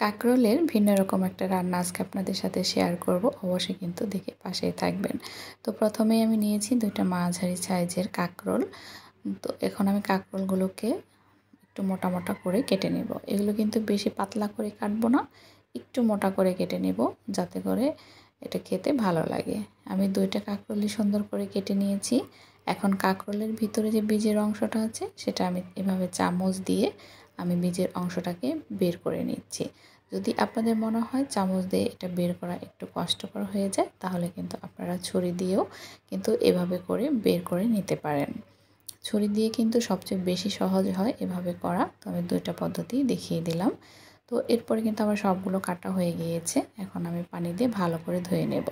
কাঁকরোলের ভিন্ন রকম একটা রান্না আজকে আপনাদের সাথে শেয়ার করব। অবশ্যই কিন্তু দেখে পাশেই থাকবেন। তো প্রথমেই আমি নিয়েছি 2টা মাঝারি সাইজের কাঁকরোল। তো এখন আমি কাঁকরোলগুলোকে একটু মোটা মোটা করে কেটে নেব। এগুলো কিন্তু বেশি পাতলা করে কাটবো না, একটু মোটা করে কেটে নেব যাতে করে এটা খেতে ভালো লাগে। আমি 2টা কাঁকরোলই সুন্দর করে কেটে নিয়েছি। এখন কাঁকরোলের ভিতরে যে বীজের অংশটা আছে সেটা আমি এভাবে চামচ দিয়ে আমি বীজের অংশটাকে বের করে নিচ্ছি। যদি আপনাদের মনে হয় চামচ দিয়ে এটা বের করা একটু কষ্টকর হয়ে যায়, তাহলে কিন্তু আপনারা ছুরি দিয়েও কিন্তু এভাবে করে বের করে নিতে পারেন। ছুরি দিয়ে কিন্তু সবচেয়ে বেশি সহজ হয় এভাবে করা। তো আমি 2টা পদ্ধতি দেখিয়ে দিলাম। তো এরপরে কিন্তু আমার সবগুলো কাটা হয়ে গিয়েছে। এখন আমি পানি দিয়ে ভালো করে ধুয়ে নেব।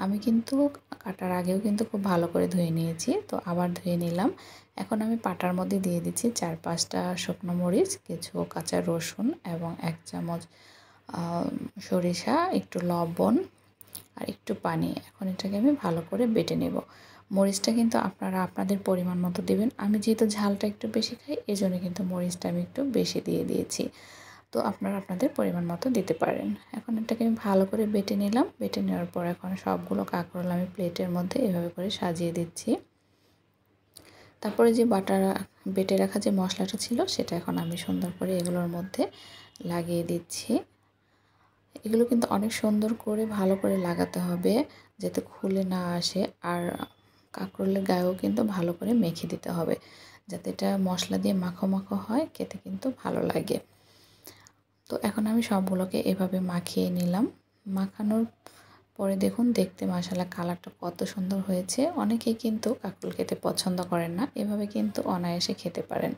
আমি কিন্তু কাটার আগেও কিন্তু খুব ভালো করে ধুয়ে নিয়েছি। তো আবার ধুয়ে নিলাম। এখন আমি পাটার মধ্যে দিয়ে দিচ্ছি 4-5টা শুকনো মরিচ, কিছু কাঁচা রসুন এবং 1 চামচ সরিষা, একটু লবণ আর একটু পানি। এখন এটাকে আমি ভালো করে বেটে নেব। মরিচটা কিন্তু আপনারা আপনাদের পরিমাণ মতো দেবেন। আমি যেহেতু ঝালটা একটু বেশি খাই, এজন্য কিন্তু মরিচটা আমি একটু বেশি দিয়ে দিয়েছি। তো আপনারা আপনাদের পরিমাণ মতো দিতে পারেন। এখন এটাকে আমি ভালো করে বেটে নিলাম। বেটে নেওয়ার পর এখন সবগুলো কাঁকরোল আমি প্লেটের মধ্যে এভাবে করে সাজিয়ে দিচ্ছি। তারপরে যে বেটে রাখা যে মশলাটা ছিল সেটা এখন আমি সুন্দর করে এগুলোর মধ্যে লাগিয়ে দিচ্ছি। এগুলো কিন্তু অনেক সুন্দর করে ভালো করে লাগাতে হবে যাতে খুলে না আসে, আর কাঁকরোলের গায়েও কিন্তু ভালো করে মেখে দিতে হবে যাতে এটা মশলা দিয়ে মাখো মাখো হয়, খেতে কিন্তু ভালো লাগে। তো এখন আমি সবগুলোকে এভাবে মাখিয়ে নিলাম। মাখানোর পরে দেখুন দেখতে মাশাআল্লাহ কালারটা কত সুন্দর হয়েছে। অনেকেই কিন্তু কাঁকরোল খেতে পছন্দ করেন না, এভাবে কিন্তু অনায়াসে খেতে পারেন।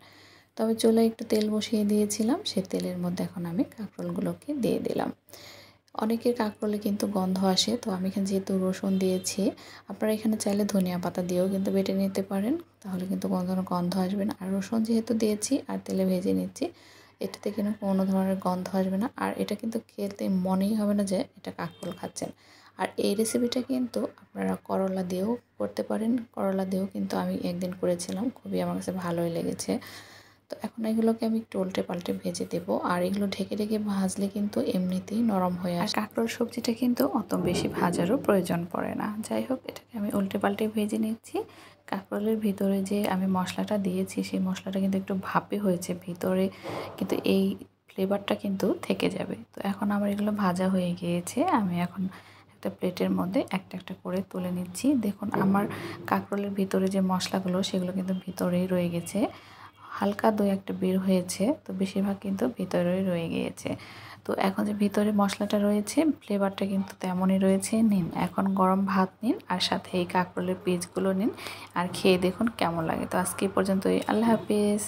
তবে চুলায় একটু তেল বসিয়ে দিয়েছিলাম, সেই তেলের মধ্যে এখন আমি কাঁকরোলগুলোকে দিয়ে দিলাম। অনেকের কাঁকরোলে কিন্তু গন্ধ আসে, তো আমি এখানে যেহেতু রসুন দিয়েছি, আপনারা এখানে চাইলে ধনিয়া পাতা দিয়েও কিন্তু বেটে নিতে পারেন, তাহলে কিন্তু গন্ধ আসবে না। আর রসুন যেহেতু দিয়েছি আর তেলে ভেজে নিচ্ছি, এটাতে কিন্তু কোনো ধরনের গন্ধ আসবে না, আর এটা কিন্তু খেতে মনেই হবে না যে এটা কাঁকরোল খাচ্ছেন। আর এই রেসিপিটা কিন্তু আপনারা করলা দিয়েও করতে পারেন। করলা দিয়েও কিন্তু আমি একদিন করেছিলাম, খুবই আমার কাছে ভালোই লেগেছে। তো এখন এগুলোকে আমি একটু উল্টে পাল্টে ভেজে দেবো, আর এগুলো ঢেকে ঢেকে ভাজলে কিন্তু এমনিতেই নরম হয়ে আসে। আর কাঁকরোল সবজিটা কিন্তু অত বেশি ভাজারও প্রয়োজন পড়ে না। যাই হোক, এটাকে আমি উল্টে পাল্টে ভেজে নিচ্ছি। কাঁকরোলের ভিতরে যে আমি মশলাটা দিয়েছি সেই মশলাটা কিন্তু একটু ভাপে হয়েছে ভিতরে, কিন্তু এই ফ্লেভারটা কিন্তু থেকে যাবে। তো এখন আমার এগুলো ভাজা হয়ে গিয়েছে। আমি এখন একটা প্লেটের মধ্যে একটা একটা করে তুলে নিচ্ছি। দেখুন আমার কাঁকরোলের ভিতরে যে মশলাগুলো সেগুলো কিন্তু ভিতরেই রয়ে গেছে। হালকা 2-1টা বের হয়েছে, তো বেশিরভাগ কিন্তু ভিতরেই রয়ে গিয়েছে। তো এখন যে ভিতরে মশলাটা রয়েছে ফ্লেভারটা কিন্তু তেমনই রয়েছে। নিন এখন গরম ভাত নিন, আর সাথে এই কাঁকরোলের পিসগুলো নিন, আর খেয়ে দেখুন কেমন লাগে। তো আজকে এই পর্যন্তই। আল্লাহ হাফেজ।